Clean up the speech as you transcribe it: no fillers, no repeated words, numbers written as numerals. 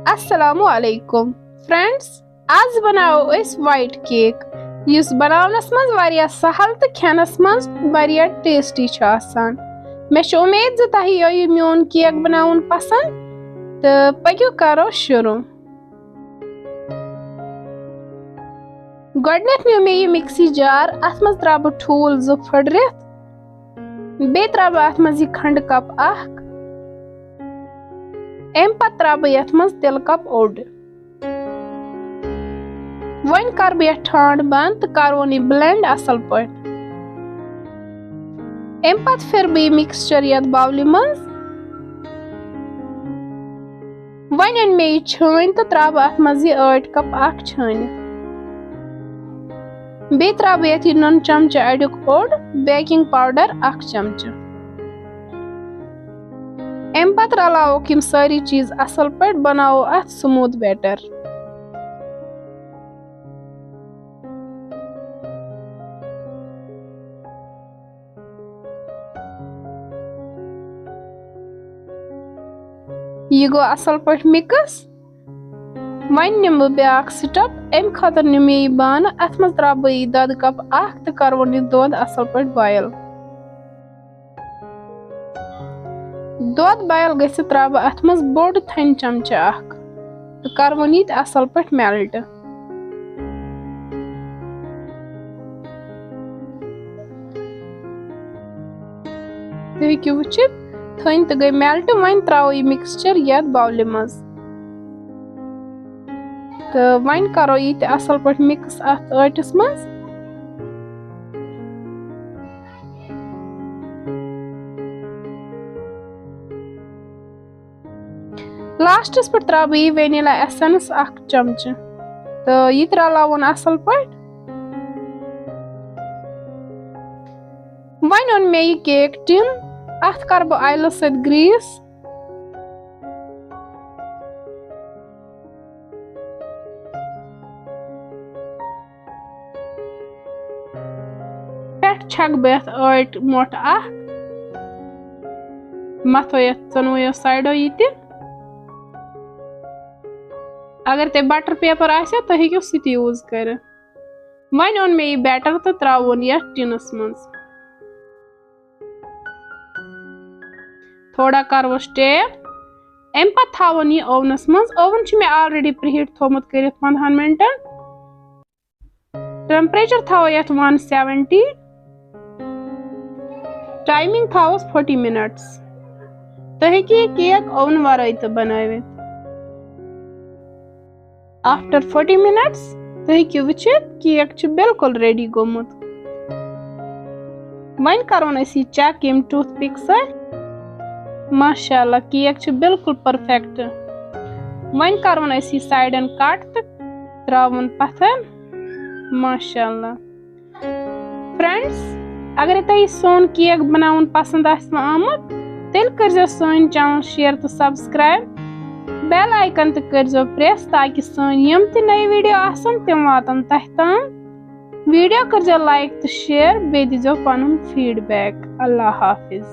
अस्सलामुअलैकुम फ्रेंड्स, आज बनाओ इस व्हाइट केक युस बनावनस मज वारिया सहल तो खेनस मज वारिया टेस्टी छ आसान। मे छ उम्मीद ज तह यो मोन केक बनाउन पसंद तो पक्यो करो शुरू। गडनेथ न्यू मे ये मिक्सी जार अथ मज त्रा बह ठूल ज फड़रित बे त्रा बह अथ मज ये खंड कप अख एम पत त्रा बह यथ मज तिल कप ओड। वन कर बह यथ ठांड बंद तो करवन यह ब्लेंड असल पट। एम पत फिर बह मिक्सचर यथ बाउल मज वन अन मे छान तो त्रा बह अथ मज यह 8 कप अख छान। बे त्रा बह यथ नुन चमच अड्युक ओड बेकिंग पाउडर 1 चमच। एम पत रलाओ यम सारी चीज असल पट बनाओ अथ स्मूथ बैटर। यह गो असल पट मिक्स। वन निम बह ब्याक स्टप अम खतर निम यह बान अथ मज त्रा बह यह दद कप अख तो करवन यह दोद असल पट बॉयल। दोद बॉयल गसित त्रा बह अथ मज बोड थन चमच अख तो करवन यह असल पट मेल्ट। तुम वुचित थन तो गई मेल्ट। वन त्रो यह मिक्सचर यथ बाउल मज तो वन करो यह असल पट मिक्स अथ आटस मज। लास्टस पे त्रा बह वेनिला एसेंस 1 चमच तो यह रलावन असल पट। वन ओन मे यह केक टिन अथ कर बह आयलो सत ग्रीस। पेट छक बह यथ आट मोट अख मथो यथ चनवो साइडो यह। अगर ते बटर पेपर आसे तो हेक्यो सित यूज कर। वन ओन मे यह बैटर तो त्रावन यथ टिनस मज। थोड़ा करवो स्टेप अम पत थावन यह ओवनस मज। ओवन छ मे ऑलरेडी प्रीहीट थोमुत करित 15 मिनटन। टेम्परेचर थावो यथ 170। टाइमिंग थावोस 40 मिनट्स। तो हेक्यो केक ओवन वराई तो बनावित। आफ्टर 40 मिनट्स तो हेक्यो वुचित केक छ बिल्कुल रेडी गोमुत। वन करवन अस चेक यम टूथपिक से। माशाअल्लाह केक छ बिल्कुल परफेक्ट। वन करवन अस साइडन कट तो त्रावन पथन। माशाअल्लाह फ्रेंड्स, अगर तह सोन केक बनाउन पसंद आमत तेल कर सोन चैनल शेयर तो सब्सक्राइब। बेल आइकन तो कर प्रेस ताकि सन यम ते नए वीडियो आसन तम वातन तह ताम। वीडियो कर लाइक तो शेयर बे दीजो पनुन फीडबैक। अल्लाह हाफिज।